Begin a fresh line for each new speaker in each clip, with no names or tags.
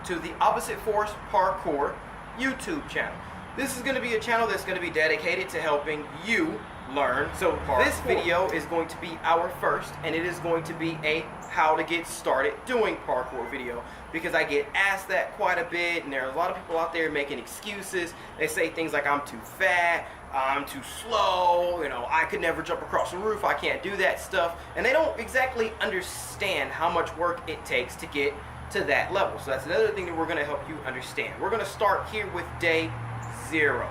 to the Opposite Force Parkour YouTube channel. This is going to be a channel that's going to be dedicated to helping you learn. So this video is going to be our first, and it is going to be a how to get started doing parkour video, because I get asked that quite a bit, and there are a lot of people out there making excuses. They say things like, I'm too fat, I'm too slow, you know, I could never jump across a roof, I can't do that stuff, and they don't exactly understand how much work it takes to get to that level. So that's another thing that we're going to help you understand. We're going to start here with day 0.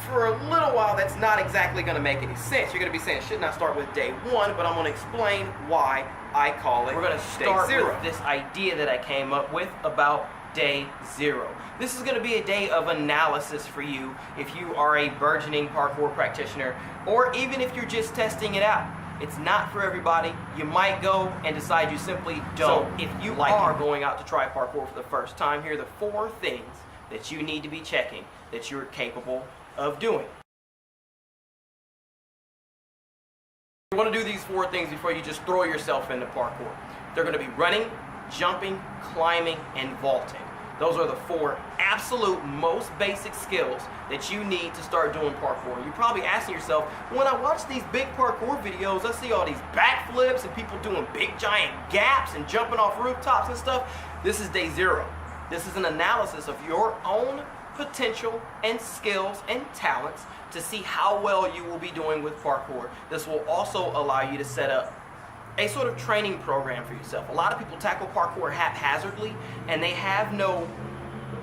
For a little while, that's not exactly going to make any sense. You're going to be saying, should not start with day 1, but I'm going to explain why I call it day 0. We're going to start with this idea that I came up with about day 0. This is going to be a day of analysis for you if you are a burgeoning parkour practitioner, or even if you're just testing it out. It's not for everybody. You might go and decide you simply don't. So if you are going out to try parkour for the first time, here are the 4 things that you need to be checking that you're capable of doing. You want to do these 4 things before you just throw yourself into parkour. They're going to be running, jumping, climbing, and vaulting. Those are the 4 absolute most basic skills that you need to start doing parkour. You're probably asking yourself, when I watch these big parkour videos, I see all these backflips and people doing big giant gaps and jumping off rooftops and stuff. This is day 0. This is an analysis of your own potential and skills and talents to see how well you will be doing with parkour. This will also allow you to set up a sort of training program for yourself. A lot of people tackle parkour haphazardly, and they have no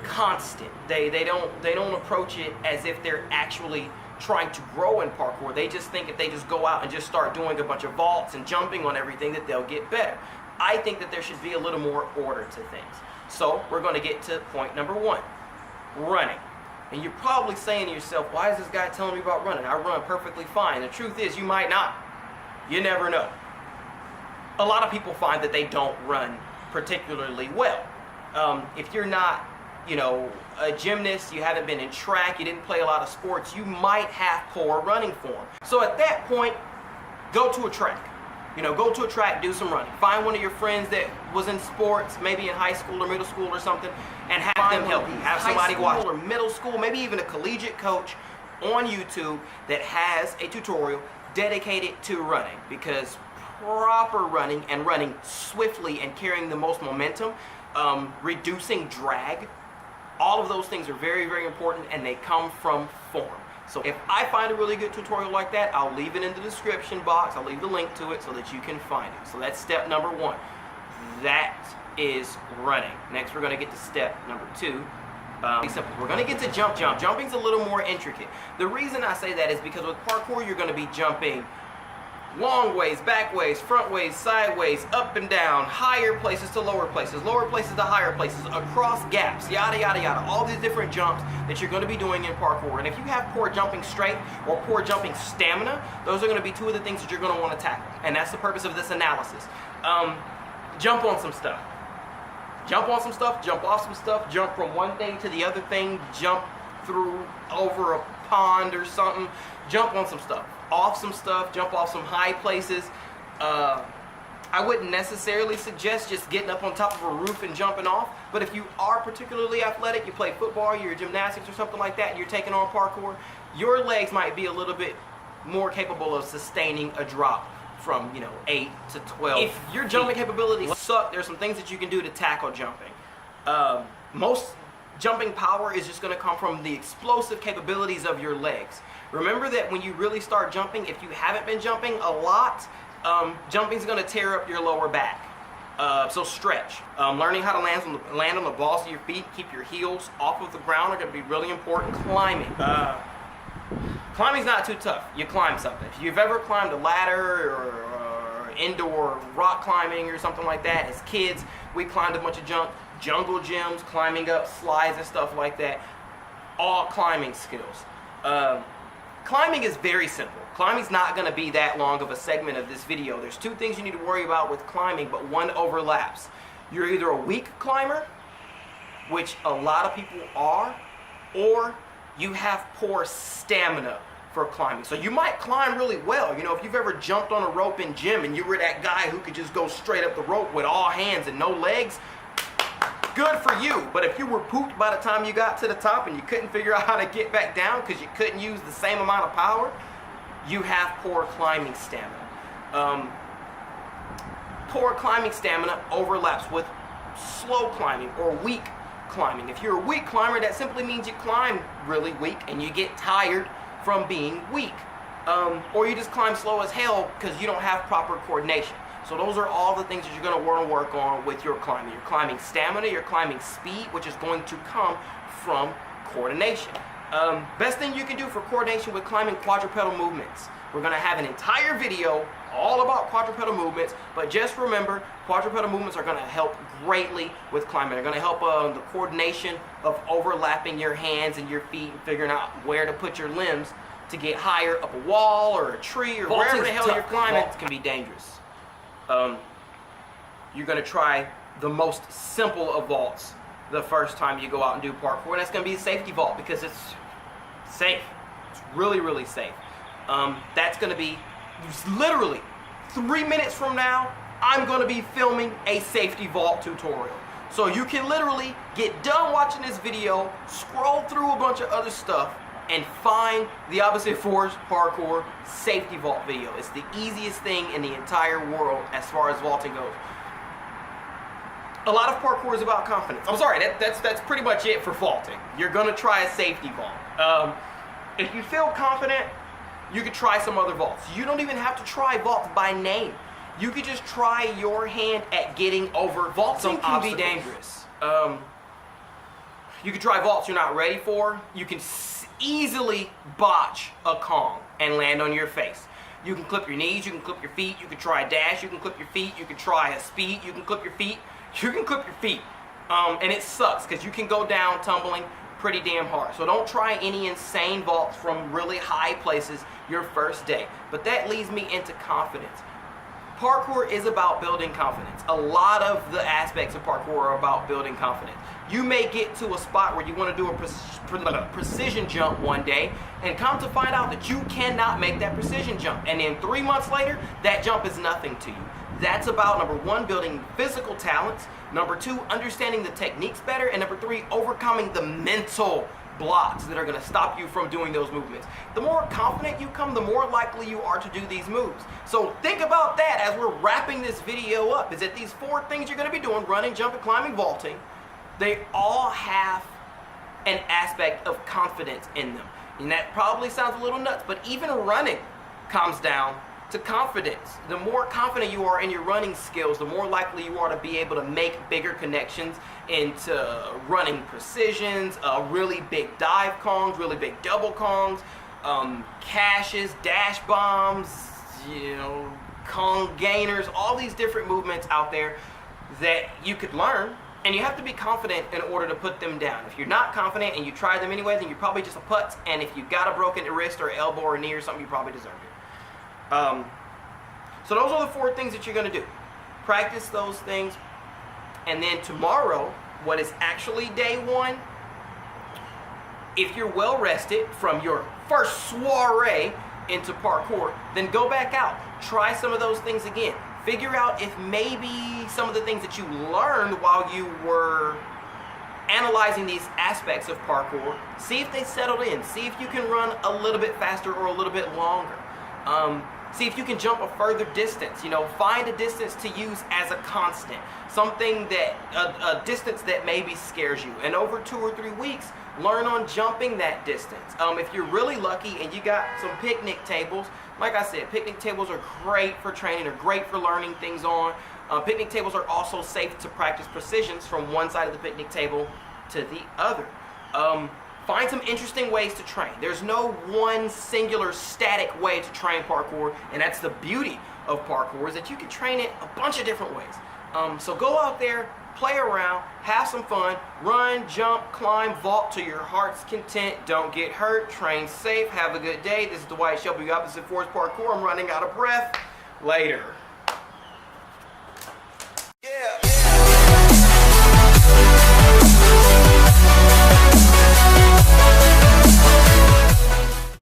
constant. They don't approach it as if they're actually trying to grow in parkour. They just think if they just go out and just start doing a bunch of vaults and jumping on everything that they'll get better. I think that there should be a little more order to things. So we're going to get to point number 1, running. And you're probably saying to yourself, why is this guy telling me about running? I run perfectly fine. The truth is, you might not. You never know. A lot of people find that they don't run particularly well. If you're not, you know, a gymnast, you haven't been in track, you didn't play a lot of sports, you might have poor running form. So at that point, go to a track. You know, go to a track, do some running. Find one of your friends that was in sports, maybe in high school or middle school or something, and have them help you. Have somebody watch, or middle school, maybe even a collegiate coach on YouTube that has a tutorial dedicated to running, because proper running and running swiftly and carrying the most momentum, reducing drag, all of those things are very, very important, and they come from form. So if I find a really good tutorial like that, I'll leave it in the description box. I'll leave the link to it so that you can find it. So that's step number 1. That is running. Next, we're going to get to step number 2. Simple. We're going to get to jump. Jumping's a little more intricate. The reason I say that is because with parkour, you're going to be jumping long ways, back ways, front ways, sideways, up and down, higher places to lower places to higher places, across gaps, yada, yada, yada. All these different jumps that you're going to be doing in parkour. And if you have poor jumping strength or poor jumping stamina, those are going to be 2 of the things that you're going to want to tackle. And that's the purpose of this analysis. Jump on some stuff. Jump on some stuff, jump off some stuff, jump from one thing to the other thing, jump over a pond or something, jump on some stuff, off some stuff, jump off some high places. I wouldn't necessarily suggest just getting up on top of a roof and jumping off, but if you are particularly athletic, you play football, you're gymnastics or something like that, and you're taking on parkour, your legs might be a little bit more capable of sustaining a drop from, you know, 8 to 12. If your jumping capabilities suck, there's some things that you can do to tackle jumping. Most jumping power is just going to come from the explosive capabilities of your legs. Remember that when you really start jumping, if you haven't been jumping a lot, jumping is going to tear up your lower back. So stretch. Learning how to land on the balls of your feet, keep your heels off of the ground are going to be really important. Climbing. Climbing's not too tough. You climb something. If you've ever climbed a ladder or indoor rock climbing or something like that, as kids, we climbed a bunch of jungle gyms, climbing up slides and stuff like that. All climbing skills. Climbing is very simple. Climbing's not going to be that long of a segment of this video. There's 2 things you need to worry about with climbing, but one overlaps. You're either a weak climber, which a lot of people are, or you have poor stamina for climbing. So you might climb really well. You know, if you've ever jumped on a rope in gym and you were that guy who could just go straight up the rope with all hands and no legs, good for you. But if you were pooped by the time you got to the top and you couldn't figure out how to get back down because you couldn't use the same amount of power, you have poor climbing stamina. Poor climbing stamina overlaps with slow climbing or weak climbing. If you're a weak climber, that simply means you climb really weak and you get tired from being weak. Or you just climb slow as hell because you don't have proper coordination. So those are all the things that you're going to want to work on with your climbing. Your climbing stamina, your climbing speed, which is going to come from coordination. Best thing you can do for coordination with climbing: quadrupedal movements. We're going to have an entire video all about quadrupedal movements, but just remember, quadrupedal movements are going to help greatly with climbing. They're going to help the coordination of overlapping your hands and your feet and figuring out where to put your limbs to get higher up a wall or a tree or wherever the hell you're climbing. It can be dangerous. You're going to try the most simple of vaults the first time you go out and do parkour, and that's going to be a safety vault because it's safe. It's really, really safe. That's going to be literally 3 minutes from now. I'm going to be filming a safety vault tutorial. So you can literally get done watching this video, scroll through a bunch of other stuff, and find the Opposite Force Parkour safety vault video. It's the easiest thing in the entire world as far as vaulting goes. A lot of parkour is about confidence. I'm sorry, that's pretty much it for vaulting. You're going to try a safety vault. If you feel confident, you could try some other vaults. You don't even have to try vaults by name. You could just try your hand at getting over vaulting can be dangerous. You could try vaults you're not ready for. You can easily botch a Kong and land on your face. You can clip your knees, you can clip your feet, you can try a dash, you can clip your feet, you can try a speed, you can clip your feet, you can clip your feet. And it sucks because you can go down tumbling pretty damn hard. So don't try any insane vaults from really high places your first day. But that leads me into confidence. Parkour is about building confidence. A lot of the aspects of parkour are about building confidence. You may get to a spot where you want to do a precision jump one day and come to find out that you cannot make that precision jump. And then 3 months later, that jump is nothing to you. That's about, number one, building physical talents. Number two, understanding the techniques better. And number three, overcoming the mental blocks that are going to stop you from doing those movements. The more confident you come, the more likely you are to do these moves. So think about that as we're wrapping this video up, is that these 4 things you're going to be doing: running, jumping, climbing, vaulting, they all have an aspect of confidence in them. And that probably sounds a little nuts, but even running comes down to confidence. The more confident you are in your running skills, the more likely you are to be able to make bigger connections into running precisions, really big dive Kongs, really big double Kongs, caches, dash bombs, Kong gainers, all these different movements out there that you could learn, and you have to be confident in order to put them down. If you're not confident and you try them anyway, then you're probably just a putz, and if you've got a broken wrist or elbow or knee or something, you probably deserve it. So those are the 4 things that you're going to do. Practice those things, and then tomorrow, what is actually day 1, if you're well rested from your first soiree into parkour, then go back out. Try some of those things again. Figure out if maybe some of the things that you learned while you were analyzing these aspects of parkour, see if they settled in. See if you can run a little bit faster or a little bit longer. See if you can jump a further distance. Find a distance to use as a constant. Something that, a distance that maybe scares you. And over 2 or 3 weeks, learn on jumping that distance. If you're really lucky and you got some picnic tables, like I said, picnic tables are great for training. They're great for learning things on. Picnic tables are also safe to practice precisions from one side of the picnic table to the other. Find some interesting ways to train. There's no one singular static way to train parkour, and that's the beauty of parkour, is that you can train it a bunch of different ways. So go out there, play around, have some fun, run, jump, climb, vault to your heart's content. Don't get hurt, train safe, have a good day. This is Dwight Shelby, Opposite Force Parkour. I'm running out of breath. Later.